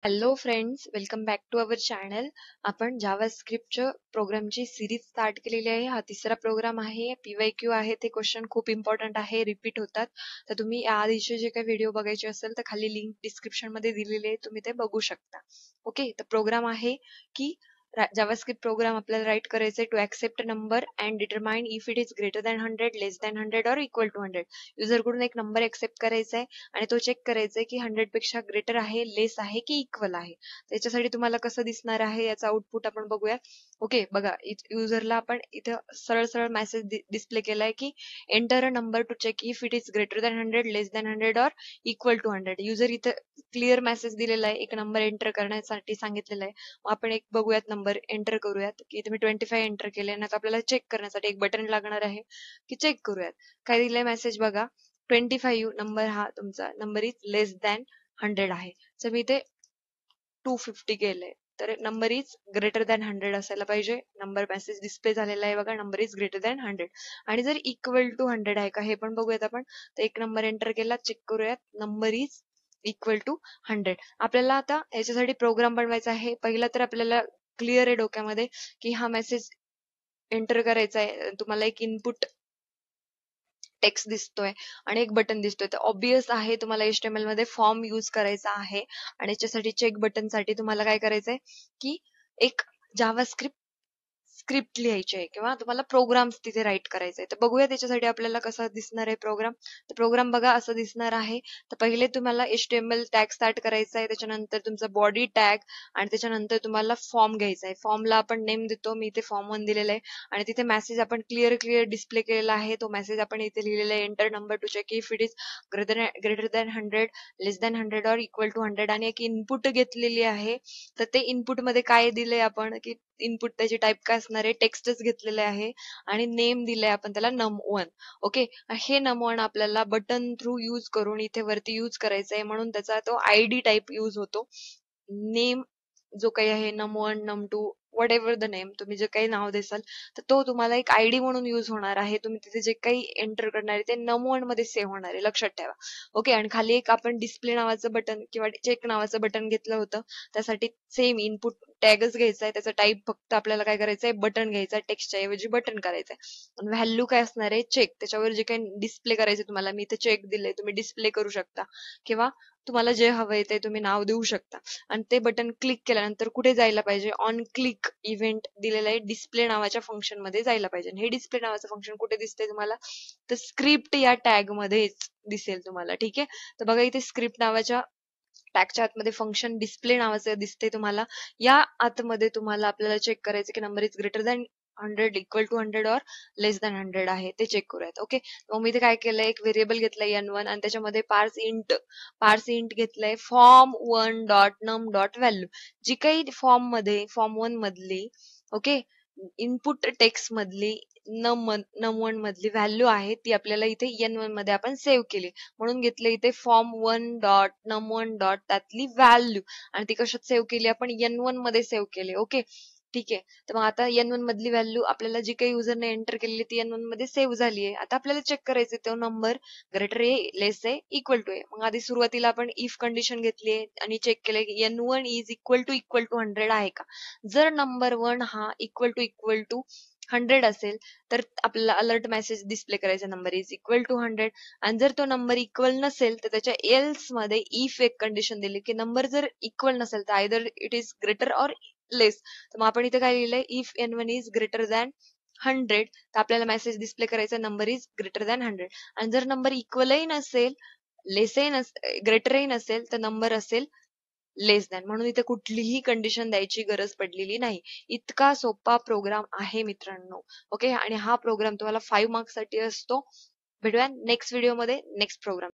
Hello friends, welcome back to our channel. आपण जावास्क्रिप्टच्या प्रोग्रामची सिरीज स्टार्ट केलेली आहे. हा तिसरा प्रोग्राम आहे. PYQ आहे. ते क्वेश्चन खूप इम्पॉर्टंट आहे, रिपीट होतात. तर तुम्ही या आधीचे जे काही व्हिडिओ बघायचे असेल तर खाली लिंक डिस्क्रिप्शन मध्ये दिलेली आहे, तुम्ही ते बघू शकता. ओके, तर प्रोग्राम आहे की जावास्क्रिप्ट प्रोग्राम आपल्याला राईट करायचे to accept number and determine if it is greater than 100, less than 100 और इक्वल टू 100. युजर कडून एक नंबर एक्सेप्ट करायचा आहे आणि तो चेक करायचा आहे की 100 पेक्षा ग्रेटर आहे, लेस आहे की इक्वल आहे. त्याच्यासाठी तुम्हाला कसं दिसणार आहे याचा आउटपुट आपण बघूया. ओके, बघा युजरला आपण इथं सरळ सरळ मेसेज डिस्प्ले केलाय की enter a number to check if it is greater than 100, less than 100 और इक्वल टू 100. युजर इथं क्लिअर मेसेज दिलेला आहे, एक नंबर एंटर करण्यासाठी सांगितलेला आहे. मग आपण एक बघूयात, नंबर एंटर करूयात की इथे मी 25 एंटर केले आणि आता आपल्याला चेक करण्यासाठी एक बटन लागणार आहे की चेक करूयात. काय दिलंय मेसेज बघा, 25 नंबर हा तुमचा नंबर इज लेस दॅन 100 आहे. तर मी इथे 250 केलंय, तर नंबर इज ग्रेटर दॅन 100 असायला पाहिजे. नंबर मेसेज डिस्प्ले झालेला आहे बघा, नंबर इज ग्रेटर दॅन 100. आणि जर इक्वल टू 100 आहे का हे पण बघूयात आपण. तर एक नंबर एंटर केला, चेक करूयात, नंबर इज इक्वल टू 100. आपल्याला आता याच्यासाठी प्रोग्राम बनवायचा आहे. पहिला तर आपल्याला क्लिअर आहे डोक्यामध्ये की हा मेसेज एंटर करायचा आहे. तुम्हाला एक इनपुट टेक्स्ट दिसतोय आणि एक बटन दिसतोय, तर ऑब्वियस आहे तुम्हाला HTML मध्ये फॉर्म यूज करायचा आहे. आणि याच्यासाठी चेक बटन साठी तुम्हाला काय करायचंय की एक जावास्क्रिप्ट स्क्रिप्ट लिहायची आहे किंवा तुम्हाला प्रोग्राम्स तिथे राईट करायचे आहे. तर बघूया त्याच्यासाठी आपल्याला कसं दिसणार आहे प्रोग्राम. तर प्रोग्राम बघा असं दिसणार आहे. तर पहिले तुम्हाला HTML टॅग स्टार्ट करायचा आहे, त्याच्यानंतर तुमचा बॉडी टॅग आणि त्याच्यानंतर तुम्हाला फॉर्म घ्यायचा आहे. फॉर्मला आपण नेम देतो, मी इथे फॉर्म 1 दिलेला आहे आणि तिथे मेसेज आपण क्लिअर डिस्प्ले केलेला आहे. तो मेसेज आपण इथे लिहिलेला आहे, enter number to check if it is greater than 100, less than 100 और इक्वल टू 100. आणि एक इनपुट घेतलेली आहे. तर ते इनपुट मध्ये काय दिलंय आपण की इनपुट त्याची टाईप काय असणार आहे, टेक्स्टच घेतलेले आहे आणि नेम दिलाय आपण त्याला num1. ओके, हे num1 आपल्याला बटन थ्रू यूज करून इथे वरती यूज करायचा आहे, म्हणून त्याचा तो ID टाईप यूज होतो. नेम जो काही आहे num1 num2 what ever the name, तुम्ही जे काही नाव देसाल तर तो तुम्हाला एक ID म्हणून यूज होणार आहे. तुम्ही तिथे जे काही एंटर करणार आहे ते num1 मध्ये सेव्ह होणार आहे, लक्षात ठेवा. ओके, आणि खाली एक आपण डिस्प्ले नावाचं बटन किंवा चेक नावाचं बटन घेतलं होतं. त्यासाठी सेम इनपुट टॅगच घ्यायचा आहे, त्याचा टाईप फक्त आपल्याला काय करायचं आहे, बटन घ्यायचा, टेक्स्टच्या ऐवजी बटन करायचं आहे. व्हॅल्यू काय असणार आहे, चेक. त्याच्यावर जे काही डिस्प्ले करायचे तुम्हाला, मी इथे चेक दिले, तुम्ही डिस्प्ले करू शकता किंवा तुम्हाला जे हवंय ते तुम्ही नाव देऊ शकता. आणि ते बटन क्लिक केल्यानंतर कुठे जायला पाहिजे, ऑन क्लिक इव्हेंट दिलेलं आहे, डिस्प्ले नावाच्या फंक्शन मध्ये जायला पाहिजे. हे डिस्प्ले नावाचं फंक्शन कुठे दिसतंय तुम्हाला, तर स्क्रिप्ट या टॅग मध्येच दिसेल तुम्हाला. ठीक आहे, तर बघा इथे स्क्रिप्ट नावाच्या टॅगच्या आतमध्ये फंक्शन डिस्प्ले नावाचं दिसते तुम्हाला. या आतमध्ये तुम्हाला आपल्याला चेक करायचं की number is greater than 100, equal to 100 और लेस दॅन 100 आहे, ते चेक करूयात. ओके, मग मी इथे काय केलंय, एक व्हेरिएबल घेतलंय n1 आणि त्याच्यामध्ये पार्स इंट घेतलंय form1 डॉट नम डॉट व्हॅल्यू. जी काही फॉर्म 1 मधली ओके इनपुट टेक्स्ट मधली num1 मधली व्हॅल्यू आहे ती आपल्याला इथे n1 मध्ये आपण सेव्ह केली, म्हणून घेतलं इथे form1 डॉट num1 डॉट त्यातली व्हॅल्यू. आणि ती कशात सेव्ह केली, आपण n1 मध्ये सेव्ह केली. ओके, ठीक आहे. तर मग आता n1 मधली व्हॅल्यू आपल्याला जी काही युजरने एंटर केलेली ती n1 मध्ये सेव्ह झाली आहे. आता आपल्याला चेक करायचं तो नंबर ग्रेटर आहे, लेस आहे, इक्वल टू आहे. मग आधी सुरुवातीला आपण इफ कंडिशन घेतली आहे आणि चेक केलंय की n1 इज इक्वल टू 100 आहे का. जर नंबर 1 हा इक्वल टू 100 असेल तर आपल्याला अलर्ट मेसेज डिस्प्ले करायचा, नंबर इज इक्वल टू 100. आणि जर तो नंबर इक्वल नसेल तर त्याच्या एल्स मध्ये इफ एक कंडिशन दिली की नंबर जर इक्वल नसेल तर आयदर इट इज ग्रेटर और लेस. तर मग आपण इथे काय लिहिलंय, if n1 is greater than 100, तर आपल्याला मेसेज डिस्प्ले करायचा नंबर इज ग्रेटर दॅन 100. आणि जर नंबर इक्वलही नसेल, ग्रेटरही नसेल, तर नंबर असेल लेस दॅन, म्हणून इथे कुठलीही कंडिशन द्यायची गरज पडलेली नाही. इतका सोपा प्रोग्राम आहे मित्रांनो. ओके, आणि हा प्रोग्राम तुम्हाला 5 मार्क्स साठी असतो. भेटूया नेक्स्ट व्हिडिओ मध्ये, नेक्स्ट प्रोग्राम.